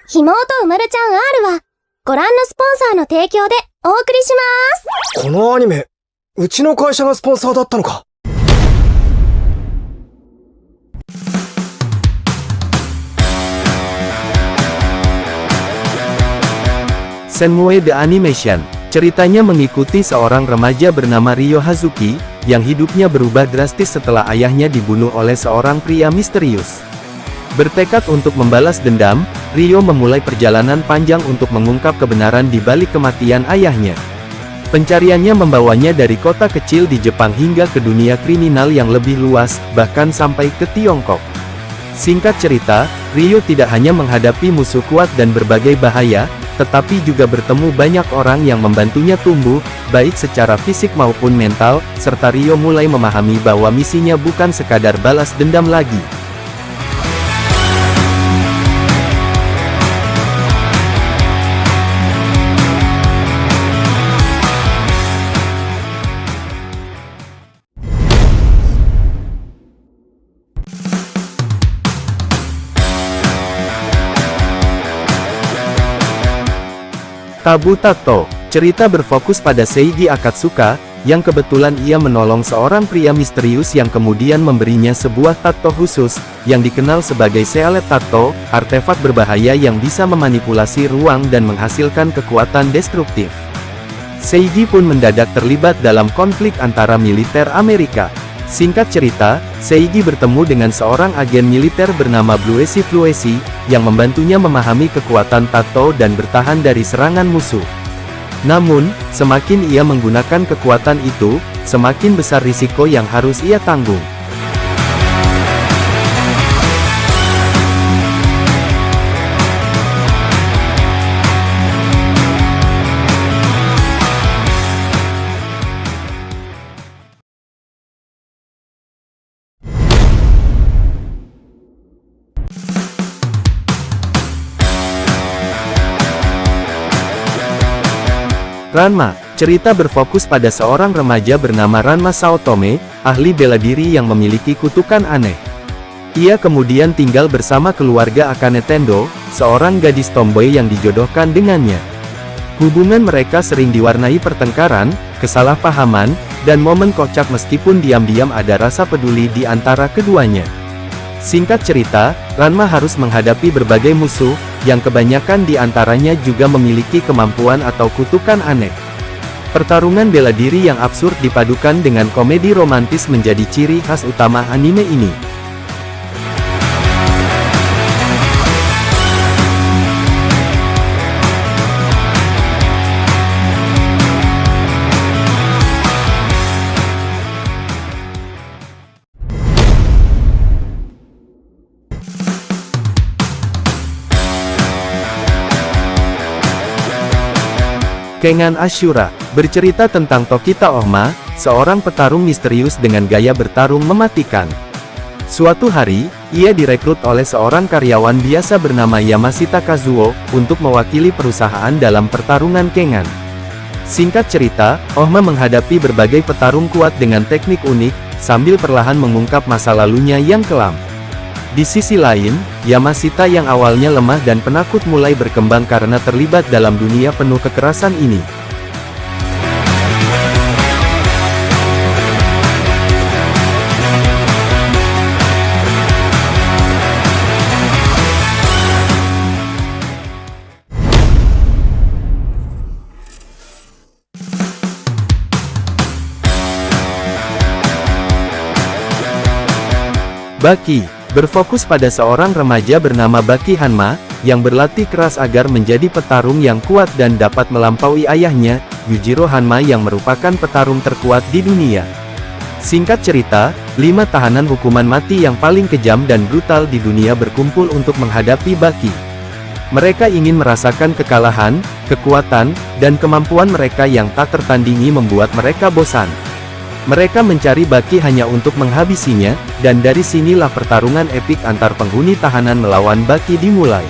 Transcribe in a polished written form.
ひもとうまるちゃん R は、ご覧のスポンサーの提供でお送りします。このアニメ、うちの会社がスポンサーだったのか。Senmue The Animation. Ceritanya mengikuti seorang remaja bernama Ryo Hazuki, yang hidupnya berubah drastis setelah ayahnya dibunuh oleh seorang pria misterius. Bertekad untuk membalas dendam, Ryo memulai perjalanan panjang untuk mengungkap kebenaran di balik kematian ayahnya. Pencariannya membawanya dari kota kecil di Jepang hingga ke dunia kriminal yang lebih luas, bahkan sampai ke Tiongkok. Singkat cerita, Ryo tidak hanya menghadapi musuh kuat dan berbagai bahaya, tetapi juga bertemu banyak orang yang membantunya tumbuh, baik secara fisik maupun mental, serta Ryo mulai memahami bahwa misinya bukan sekadar balas dendam lagi. Tabu Tato. Cerita berfokus pada Seiji Akatsuka, yang kebetulan ia menolong seorang pria misterius yang kemudian memberinya sebuah tato khusus, yang dikenal sebagai Sealet Tato, artefak berbahaya yang bisa memanipulasi ruang dan menghasilkan kekuatan destruktif. Seiji pun mendadak terlibat dalam konflik antara militer Amerika. Singkat cerita, Seiji bertemu dengan seorang agen militer bernama Bluesi Fluesi, yang membantunya memahami kekuatan tato dan bertahan dari serangan musuh. Namun, semakin ia menggunakan kekuatan itu, semakin besar risiko yang harus ia tanggung. Ranma. Cerita berfokus pada seorang remaja bernama Ranma Saotome, ahli bela diri yang memiliki kutukan aneh. Ia kemudian tinggal bersama keluarga Akane Tendo, seorang gadis tomboy yang dijodohkan dengannya. Hubungan mereka sering diwarnai pertengkaran, kesalahpahaman, dan momen kocak meskipun diam-diam ada rasa peduli di antara keduanya. Singkat cerita, Ranma harus menghadapi berbagai musuh, yang kebanyakan di antaranya juga memiliki kemampuan atau kutukan aneh. Pertarungan bela diri yang absurd dipadukan dengan komedi romantis menjadi ciri khas utama anime ini. Kengan Ashura. Bercerita tentang Tokita Ohma, seorang petarung misterius dengan gaya bertarung mematikan. Suatu hari, ia direkrut oleh seorang karyawan biasa bernama Yamashita Kazuo, untuk mewakili perusahaan dalam pertarungan Kengan. Singkat cerita, Ohma menghadapi berbagai petarung kuat dengan teknik unik, sambil perlahan mengungkap masa lalunya yang kelam. Di sisi lain, Yamashita yang awalnya lemah dan penakut mulai berkembang karena terlibat dalam dunia penuh kekerasan ini. Baki. Berfokus pada seorang remaja bernama Baki Hanma, yang berlatih keras agar menjadi petarung yang kuat dan dapat melampaui ayahnya, Yujiro Hanma yang merupakan petarung terkuat di dunia. Singkat cerita, 5 tahanan hukuman mati yang paling kejam dan brutal di dunia berkumpul untuk menghadapi Baki. Mereka ingin merasakan kekalahan, kekuatan, dan kemampuan mereka yang tak tertandingi membuat mereka bosan. Mereka mencari Baki hanya untuk menghabisinya, dan dari sinilah pertarungan epik antar penghuni tahanan melawan Baki dimulai.